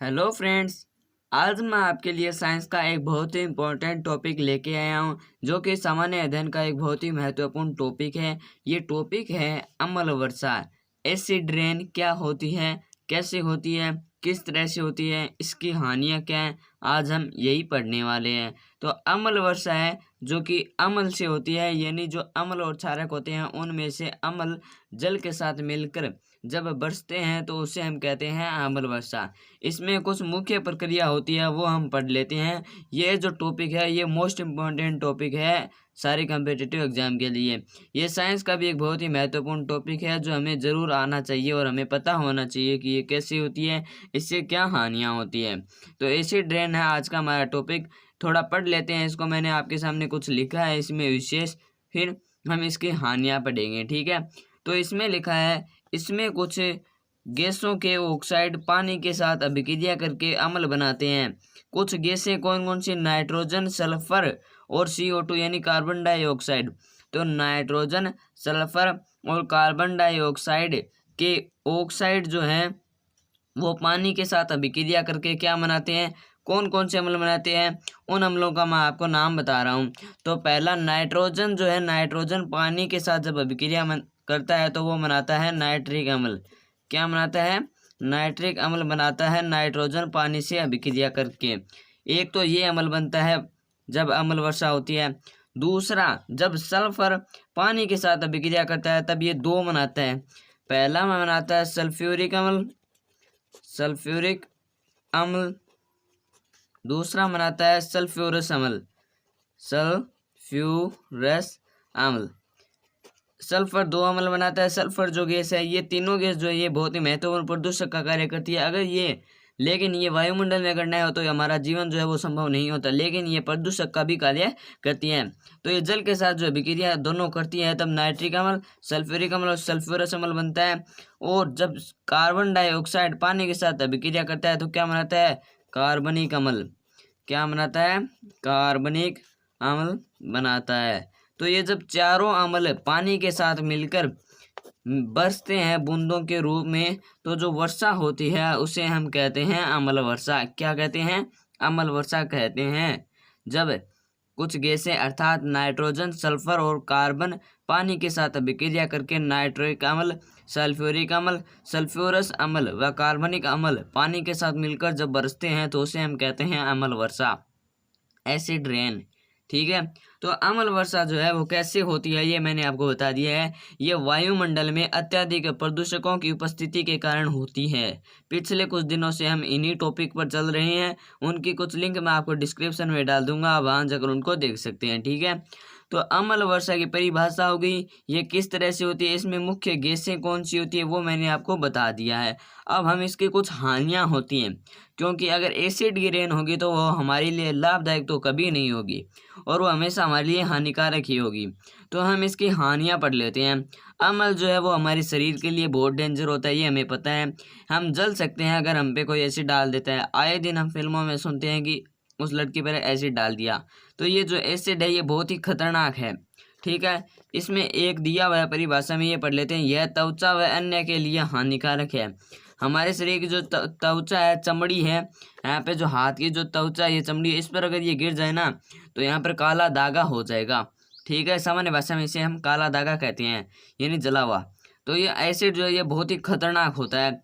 Hello friends. आज मैं आपके लिए साइंस का एक बहुत ही इम्पोर्टेंट टॉपिक लेके आया हूँ, जो कि सामान्य अध्ययन का एक बहुत ही महत्वपूर्ण टॉपिक है। ये टॉपिक है अम्ल वर्षा। एसिड रेन क्या होती है, कैसे होती है, किस तरह से होती है, इसकी हानियाँ क्या हैं, आज हम यही पढ़ने वाले हैं। तो अम्ल वर्षा है जो कि अम्ल से होती है, यानी जो अम्ल और क्षारक होते हैं उनमें से अम्ल जल के साथ मिलकर जब बरसते हैं तो उसे हम कहते हैं अम्ल वर्षा। इसमें कुछ मुख्य प्रक्रिया होती है वो हम पढ़ लेते हैं। ये जो टॉपिक है ये मोस्ट इम्पॉर्टेंट टॉपिक है सारे कम्पिटिटिव एग्जाम के लिए। ये साइंस का भी एक बहुत ही महत्वपूर्ण टॉपिक है जो हमें ज़रूर आना चाहिए और हमें पता होना चाहिए कि ये कैसी होती है, इससे क्या हानियाँ होती है। तो एसिड रेन है आज का हमारा टॉपिक। थोड़ा पढ़ लेते हैं इसको। मैंने आपके सामने कुछ लिखा है इसमें विशेष, फिर हम इसकी हानियाँ पढ़ेंगे, ठीक है। तो इसमें लिखा है, इसमें कुछ गैसों के ऑक्साइड पानी के साथ अभिक्रिया करके अम्ल बनाते हैं। कुछ गैसें कौन कौन सी? नाइट्रोजन, सल्फर और CO2 यानी कार्बन डाइऑक्साइड। तो नाइट्रोजन, सल्फर और कार्बन डाइऑक्साइड के ऑक्साइड जो हैं वो पानी के साथ अभिक्रिया करके क्या बनाते हैं? कौन कौन से अम्ल बनाते हैं? उन अम्लों का मैं आपको नाम बता रहा हूँ। तो पहला नाइट्रोजन जो है, नाइट्रोजन पानी के साथ जब अभिक्रिया करता है तो वो बनाता है नाइट्रिक अम्ल। क्या बनाता है? नाइट्रिक अम्ल बनाता है नाइट्रोजन पानी से अभिक्रिया करके। एक तो ये अम्ल बनता है जब अम्ल वर्षा होती है। दूसरा, जब सल्फर पानी के साथ अभिक्रिया करता है तब ये दो बनाता है। पहला में बनाता है सल्फ्यूरिक अम्ल, सल्फ्यूरिक अम्ल। दूसरा बनाता है सल्फ्यूरस अम्ल, सल्फ्यूरस अम्ल। सल्फर दो अम्ल बनाता है। सल्फर जो गैस है, ये तीनों गैस जो है ये बहुत ही महत्वपूर्ण प्रदूषक का कार्य करती है। लेकिन ये वायुमंडल में अगर न हो तो हमारा जीवन जो है वो संभव नहीं होता, लेकिन ये प्रदूषक का भी कार्य करती है। तो ये जल के साथ जो अभिक्रिया दोनों करती है तब नाइट्रिक अम्ल, सल्फ्यूरिक अम्ल और सल्फ्यूरस अम्ल बनता है। और जब कार्बन डाइऑक्साइड पानी के साथ अभिक्रिया करता है तो क्या बनाता है? कार्बनिक अम्ल। क्या बनाता है? कार्बनिक अम्ल बनाता है। तो ये जब चारों अम्ल पानी के साथ मिलकर बरसते हैं बूंदों के रूप में तो जो वर्षा होती है उसे हम कहते हैं अम्ल वर्षा। क्या कहते हैं? अम्ल वर्षा कहते हैं। जब कुछ गैसें अर्थात नाइट्रोजन, सल्फर और कार्बन पानी के साथ अभिक्रिया करके नाइट्रिक अम्ल, सल्फ्यूरिक अम्ल, सल्फ्यूरस अम्ल व कार्बनिक अम्ल पानी के साथ मिलकर जब बरसते हैं तो उसे हम कहते हैं अम्ल वर्षा, एसिड रेन, ठीक है। तो अम्ल वर्षा जो है वो कैसे होती है ये मैंने आपको बता दिया है। ये वायुमंडल में अत्यधिक प्रदूषकों की उपस्थिति के कारण होती है। पिछले कुछ दिनों से हम इन्हीं टॉपिक पर चल रहे हैं। उनकी कुछ लिंक मैं आपको डिस्क्रिप्शन में डाल दूंगा, आप वहाँ जाकर उनको देख सकते हैं, ठीक है। तो अम्ल वर्षा की परिभाषा हो गई, ये किस तरह से होती है, इसमें मुख्य गैसें कौन सी होती है वो मैंने आपको बता दिया है। अब हम इसकी कुछ हानियाँ होती हैं, क्योंकि अगर एसिड की रेन होगी तो वो हमारे लिए लाभदायक तो कभी नहीं होगी और वो हमेशा हमारे लिए हानिकारक ही होगी। तो हम इसकी हानियाँ पढ़ लेते हैं। अम्ल जो है वो हमारे शरीर के लिए बहुत डेंजर होता है, ये हमें पता है। हम जल सकते हैं अगर हम पे कोई एसिड डाल देता है। आए दिन हम फिल्मों में सुनते हैं कि उस लड़की पर एसिड डाल दिया। तो ये जो एसिड है ये बहुत ही खतरनाक है, ठीक है। इसमें एक दिया हुआ परिभाषा में ये पढ़ लेते हैं, यह त्वचा व अन्य के लिए हानिकारक है। हमारे शरीर की जो त्वचा है, चमड़ी है, यहाँ पे जो हाथ की जो त्वचा है, ये चमड़ी है, इस पर अगर ये गिर जाए ना तो यहाँ पर काला दागा हो जाएगा, ठीक है। सामान्य भाषा में इसे हम काला दागा कहते हैं, यानी जला हुआ। तो ये एसिड जो है ये बहुत ही खतरनाक होता है।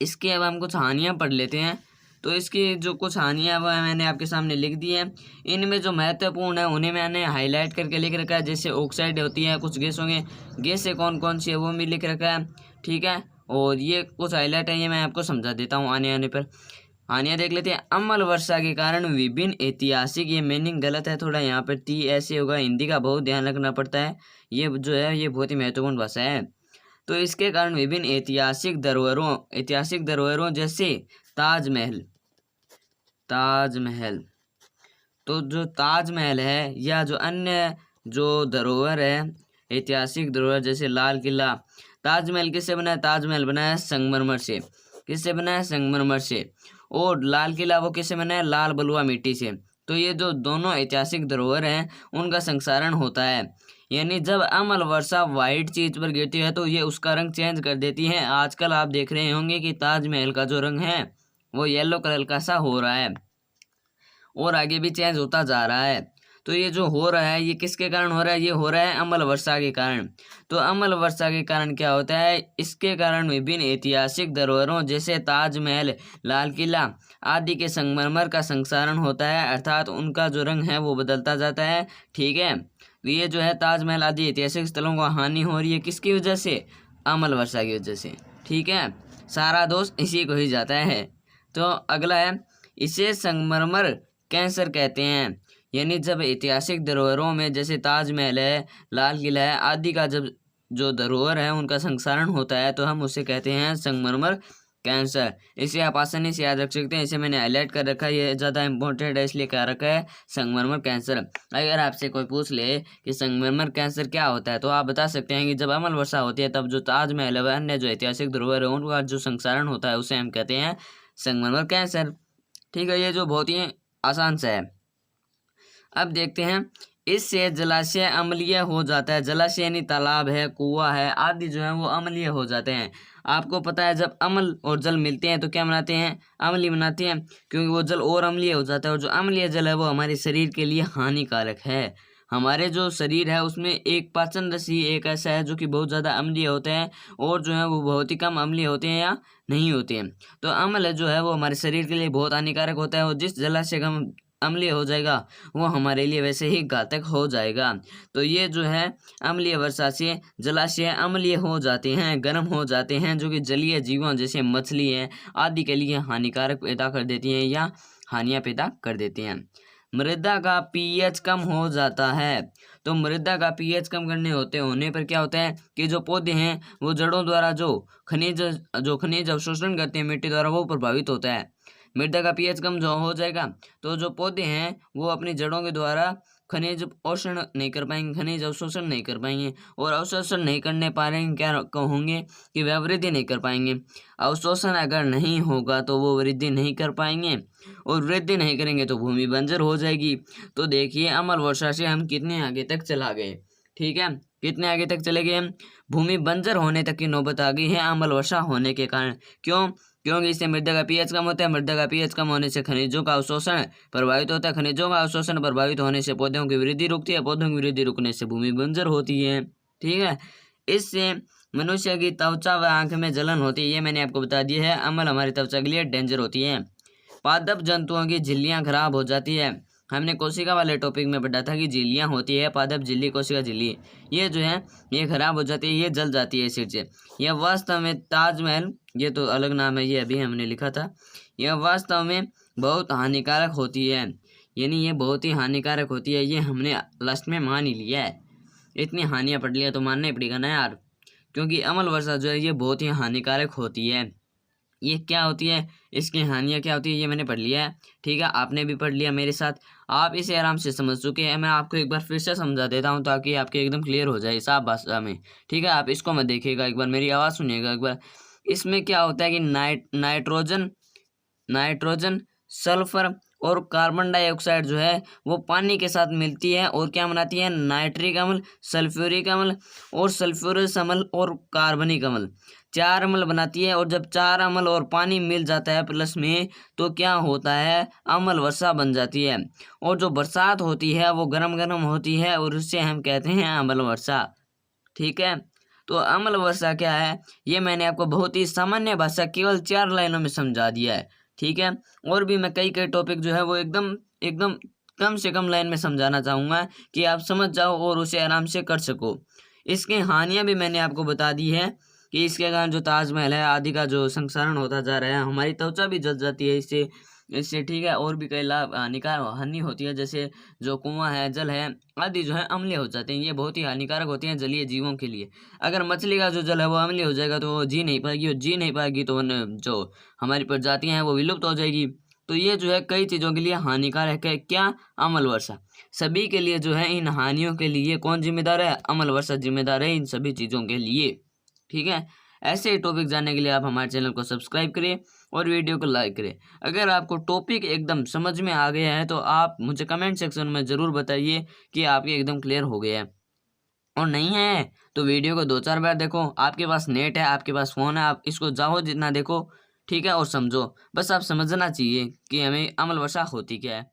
इसके अब हम कुछ हानियाँ पढ़ लेते हैं। तो इसकी जो कुछ हानियाँ वो मैंने आपके सामने लिख दी है। इनमें जो महत्वपूर्ण है उन्हें मैंने हाईलाइट करके लिख रखा है। जैसे ऑक्साइड होती है कुछ गैसों के, गैसें कौन कौन सी है वो भी लिख रखा है, ठीक है। और ये कुछ हाईलाइट है, ये मैं आपको समझा देता हूँ आने आने पर। हानियाँ देख लेते हैं। अम्ल वर्षा के कारण विभिन्न ऐतिहासिक, ये मीनिंग गलत है थोड़ा, यहाँ पर ती ऐसे होगा, हिंदी का बहुत ध्यान रखना पड़ता है। ये जो है ये बहुत ही महत्वपूर्ण भाषा है। तो इसके कारण विभिन्न ऐतिहासिक धरोहरों जैसे ताजमहल, ताजमहल तो जो ताजमहल है या जो अन्य जो धरोहर है, ऐतिहासिक धरोहर जैसे लाल किला, ताजमहल किससे बना है? ताजमहल बना है संगमरमर से। किससे बना है? संगमरमर से। और लाल किला वो किससे बना है? लाल बलुआ मिट्टी से। तो ये जो दोनों ऐतिहासिक धरोहर हैं उनका संक्षारण होता है, यानी जब अम्ल वर्षा वाइट चीज पर गिरती है तो ये उसका रंग चेंज कर देती है। आजकल आप देख रहे होंगे कि ताजमहल का जो रंग है वो येलो कलर का सा हो रहा है और आगे भी चेंज होता जा रहा है। तो ये जो हो रहा है ये किसके कारण हो रहा है? ये हो रहा है अम्ल वर्षा के कारण। तो अम्ल वर्षा के कारण क्या होता है? इसके कारण विभिन्न ऐतिहासिक धरोहरों जैसे ताजमहल, लाल किला आदि के संगमरमर का संक्षारण होता है, अर्थात उनका जो रंग है वो बदलता जाता है। ठीक है, तो ये जो है ताजमहल आदि ऐतिहासिक स्थलों को हानि हो रही है किसकी वजह से? अम्ल वर्षा की वजह से। ठीक है, सारा दोष इसी को ही जाता है। तो अगला है, इसे संगमरमर कैंसर कहते हैं। यानी जब ऐतिहासिक धरोहरों में जैसे ताजमहल है, लाल किला है आदि का जब जो धरोहर है उनका संक्षारण होता है तो हम उसे कहते हैं संगमरमर कैंसर। इसे आप आसानी से याद रख सकते हैं, इसे मैंने हाईलाइट कर रखा है, ये ज़्यादा इंपॉर्टेंट है इसलिए क्या रखा है संगमरमर कैंसर। अगर आपसे कोई पूछ ले कि संगमरमर कैंसर क्या होता है तो आप बता सकते हैं कि जब अम्ल वर्षा होती है तब जो ताजमहल है अन्य जो ऐतिहासिक धरोहर है उनका जो संक्षारण होता है उसे हम कहते हैं संगमरमर कैंसर। ठीक है, ये जो बहुत ही आसान सा है। अब देखते हैं, इससे जलाशय अम्लीय हो जाता है। जलाशय यानी तालाब है, कुआं है आदि जो है वो अम्लीय हो जाते हैं। आपको पता है जब अम्ल और जल मिलते हैं तो क्या बनाते हैं? अम्लीय बनाते हैं, क्योंकि वो जल और अम्लीय हो जाता है और जो अम्लीय जल है वो हमारे शरीर के लिए हानिकारक है। हमारे जो शरीर है उसमें एक पाचन रसी एक ऐसा है जो कि बहुत ज़्यादा अम्लीय होते हैं और जो है वो बहुत ही कम अम्लीय होते हैं या नहीं होते हैं। तो अम्ल जो है वो हमारे शरीर के लिए बहुत हानिकारक होता है और जिस जलाशय का अम्लीय हो जाएगा वो हमारे लिए वैसे ही घातक हो जाएगा। तो ये जो है अम्लीय वर्षा से जलाशय अम्लीय हो जाते हैं, गर्म हो जाते हैं, जो कि जलीय जीवों जैसे मछली है आदि के लिए हानिकारक पैदा कर देती हैं या हानियाँ पैदा कर देती हैं। मृदा का पीएच कम हो जाता है। तो मृदा का पीएच कम होने पर क्या होता है कि जो पौधे हैं वो जड़ों द्वारा जो खनिज अवशोषण करते हैं मिट्टी द्वारा वो प्रभावित होता है। मृदा का पीएच कम जो हो जाएगा तो जो पौधे हैं वो अपनी जड़ों के द्वारा खनिज अवशोषण नहीं कर पाएंगे, खनिज अवशोषण नहीं कर पाएंगे और अवशोषण नहीं करने पाएंगे क्या होंगे कि वह वृद्धि नहीं कर पाएंगे। अवशोषण अगर नहीं होगा तो वो वृद्धि नहीं कर पाएंगे और वृद्धि नहीं करेंगे तो भूमि बंजर हो जाएगी। तो देखिए अम्ल वर्षा से हम कितने आगे तक चला गए। ठीक है, कितने आगे तक चले गए हम? भूमि बंजर होने तक की नौबत आ गई है अम्ल वर्षा होने के कारण। क्योंकि इससे मृदा का पीएच कम होता है। मृदा का पीएच कम होने से खनिजों का अवशोषण प्रभावित होता है। खनिजों का अवशोषण प्रभावित होने से पौधों की वृद्धि रुकती है। पौधों की वृद्धि रुकने से भूमि बंजर होती है। ठीक है, इससे मनुष्य की त्वचा व आंख में जलन होती है। ये मैंने आपको बता दिया है। अम्ल हमारी त्वचा के लिए डेंजर होती है। पादप जंतुओं की झिल्लियाँ खराब हो जाती है। हमने कोशिका वाले टॉपिक में पढ़ा था कि झिल्लियाँ होती है, पादप झिल्ली, कोशिका झिल्ली, ये जो है ये खराब हो जाती है, ये जल जाती है एसिड से। यह वास्तव में ताजमहल, ये तो अलग नाम है, ये अभी हमने लिखा था, यह वास्तव में बहुत हानिकारक होती है। यानी ये बहुत ही हानिकारक होती है, ये हमने लास्ट में मान ही लिया है। इतनी हानियाँ पढ़ लिया तो मानना ही पड़ेगा ना यार, क्योंकि अम्ल वर्षा जो है ये बहुत ही हानिकारक होती है। ये क्या होती है, इसकी हानियाँ क्या होती है, ये मैंने पढ़ लिया है। ठीक है, आपने भी पढ़ लिया मेरे साथ, आप इसे आराम से समझ चुके हैं। मैं आपको एक बार फिर से समझा देता हूँ ताकि आपके एकदम क्लियर हो जाए साफ भाषा में। ठीक है, आप इसको मत देखिएगा, एक बार मेरी आवाज़ सुनिएगा एक बार। इसमें क्या होता है कि नाइट्रोजन, सल्फर और कार्बन डाइऑक्साइड जो है वो पानी के साथ मिलती है और क्या बनाती है? नाइट्रिक अम्ल, सल्फ्यूरिक अम्ल और सल्फ्यूरस अम्ल और कार्बनिक अम्ल, 4 अम्ल बनाती है। और जब 4 अम्ल और पानी मिल जाता है प्लस में तो क्या होता है? अम्ल वर्षा बन जाती है। और जो बरसात होती है वो गर्म गर्म होती है और उससे हम कहते हैं अम्ल वर्षा। ठीक है, तो अम्ल वर्षा क्या है ये मैंने आपको बहुत ही सामान्य भाषा केवल 4 लाइनों में समझा दिया है। ठीक है, और भी मैं कई टॉपिक जो है वो एकदम एकदम कम से कम लाइन में समझाना चाहूँगा कि आप समझ जाओ और उसे आराम से कर सको। इसकी हानियाँ भी मैंने आपको बता दी है कि इसके कारण जो ताजमहल है आदि का जो संक्षारण होता जा रहा है, हमारी त्वचा भी जल जाती है इससे। ठीक है, और भी कई लाभ हानि होती है, जैसे जो कुआं है, जल है आदि जो है अम्लीय हो जाते हैं। ये बहुत ही हानिकारक होती हैं जलीय जीवों के लिए। अगर मछली का जो जल है वो अम्लीय हो जाएगा तो वो जी नहीं पाएगी, और जी नहीं पाएगी तो जो हमारी प्रजातियां हैं वो विलुप्त हो जाएगी। तो ये जो है कई चीज़ों के लिए हानिकारक है। क्या? अम्ल वर्षा। सभी के लिए जो है इन हानियों के लिए कौन जिम्मेदार है? अम्ल वर्षा जिम्मेदार है इन सभी चीज़ों के लिए। ठीक है, ऐसे टॉपिक जानने के लिए आप हमारे चैनल को सब्सक्राइब करें और वीडियो को लाइक करें। अगर आपको टॉपिक एकदम समझ में आ गया है तो आप मुझे कमेंट सेक्शन में ज़रूर बताइए कि आपके एकदम क्लियर हो गया है, और नहीं है तो वीडियो को 2-4 बार देखो। आपके पास नेट है, आपके पास फ़ोन है, आप इसको चाहो जितना देखो। ठीक है, और समझो, बस आप समझना चाहिए कि हमें अम्ल वर्षा होती क्या है।